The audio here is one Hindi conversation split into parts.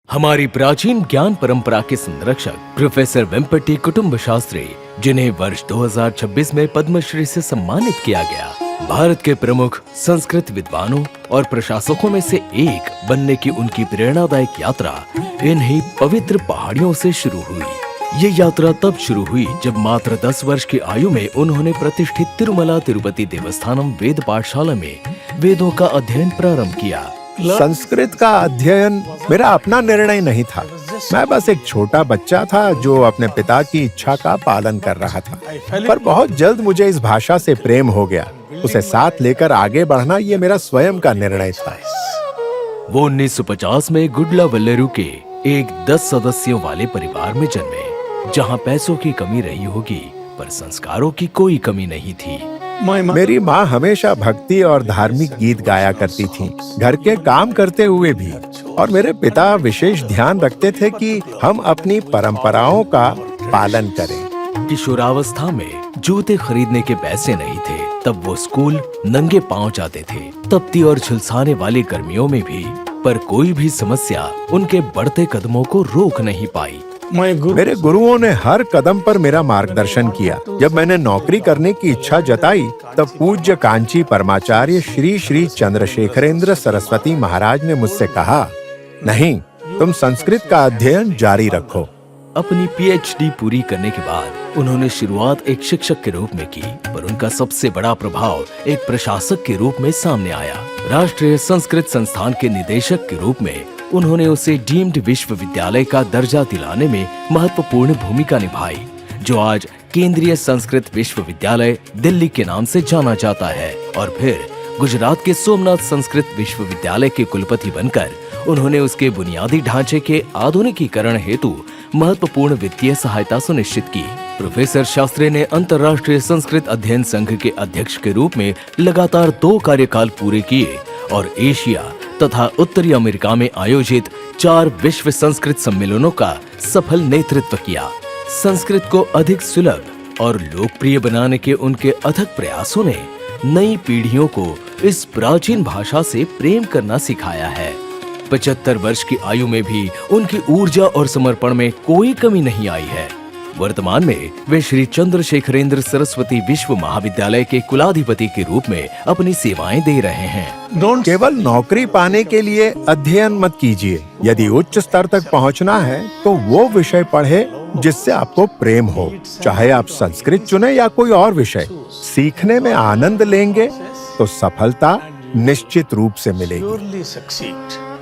हमारी प्राचीन ज्ञान परंपरा के संरक्षक प्रोफेसर वेम्पटी कुटुंब शास्त्री, जिन्हें वर्ष 2026 में पद्मश्री से सम्मानित किया गया, भारत के प्रमुख संस्कृत विद्वानों और प्रशासकों में से एक बनने की उनकी प्रेरणादायक यात्रा इन्हीं पवित्र पहाड़ियों से शुरू हुई। ये यात्रा तब शुरू हुई जब मात्र 10 वर्ष की आयु में उन्होंने प्रतिष्ठित तिरुमला तिरुपति देवस्थानम वेद पाठशाला में वेदों का अध्ययन प्रारंभ किया। संस्कृत का अध्ययन मेरा अपना निर्णय नहीं था। मैं बस एक छोटा बच्चा था जो अपने पिता की इच्छा का पालन कर रहा था, पर बहुत जल्द मुझे इस भाषा से प्रेम हो गया। उसे साथ लेकर आगे बढ़ना ये मेरा स्वयं का निर्णय था। वो 1950 में गुडलावल्लेरू के एक 10 सदस्यों वाले परिवार में जन्मे, जहाँ पैसों की कमी रही होगी पर संस्कारों की कोई कमी नहीं थी। मेरी माँ हमेशा भक्ति और धार्मिक गीत गाया करती थी, घर के काम करते हुए भी, और मेरे पिता विशेष ध्यान रखते थे कि हम अपनी परंपराओं का पालन करें। किशोरावस्था में जूते खरीदने के पैसे नहीं थे, तब वो स्कूल नंगे पांव जाते थे, तपती और झुलसाने वाली गर्मियों में भी, पर कोई भी समस्या उनके बढ़ते कदमों को रोक नहीं पाई। मेरे गुरुओं ने हर कदम पर मेरा मार्गदर्शन किया। जब मैंने नौकरी करने की इच्छा जताई, तब पूज्य कांची परमाचार्य श्री श्री चंद्रशेखरेंद्र सरस्वती महाराज ने मुझसे कहा, नहीं, तुम संस्कृत का अध्ययन जारी रखो। अपनी पीएचडी पूरी करने के बाद उन्होंने शुरुआत एक शिक्षक के रूप में की, पर उनका सबसे बड़ा प्रभाव एक प्रशासक के रूप में सामने आया। राष्ट्रीय संस्कृत संस्थान के निदेशक के रूप में उन्होंने उसे डीम्ड विश्वविद्यालय का दर्जा दिलाने में महत्वपूर्ण भूमिका निभाई, जो आज केंद्रीय संस्कृत विश्वविद्यालय दिल्ली के नाम से जाना जाता है। और फिर गुजरात के सोमनाथ संस्कृत विश्वविद्यालय के कुलपति बनकर उन्होंने उसके बुनियादी ढांचे के आधुनिकीकरण हेतु महत्वपूर्ण वित्तीय सहायता सुनिश्चित की। प्रोफेसर शास्त्री ने अंतर्राष्ट्रीय संस्कृत अध्ययन संघ के अध्यक्ष के रूप में लगातार 2 कार्यकाल पूरे किए और एशिया तथा उत्तरी अमेरिका में आयोजित 4 विश्व संस्कृत सम्मेलनों का सफल नेतृत्व किया। संस्कृत को अधिक सुलभ और लोकप्रिय बनाने के उनके अथक प्रयासों ने नई पीढ़ियों को इस प्राचीन भाषा से प्रेम करना सिखाया है। 75 वर्ष की आयु में भी उनकी ऊर्जा और समर्पण में कोई कमी नहीं आई है। वर्तमान में वे श्री चंद्रशेखरेंद्र सरस्वती विश्व महाविद्यालय के कुलाधिपति के रूप में अपनी सेवाएं दे रहे हैं। केवल नौकरी पाने के लिए अध्ययन मत कीजिए। यदि उच्च स्तर तक पहुंचना है तो वो विषय पढ़े जिससे आपको प्रेम हो। चाहे आप संस्कृत चुने या कोई और विषय, सीखने में आनंद लेंगे तो सफलता निश्चित रूप से मिलेगी।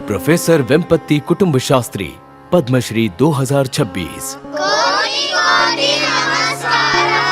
प्रोफेसर वेम्पति कुटुंब शास्त्री, पद्मश्री 2026। कोटि कोटि नमस्कार।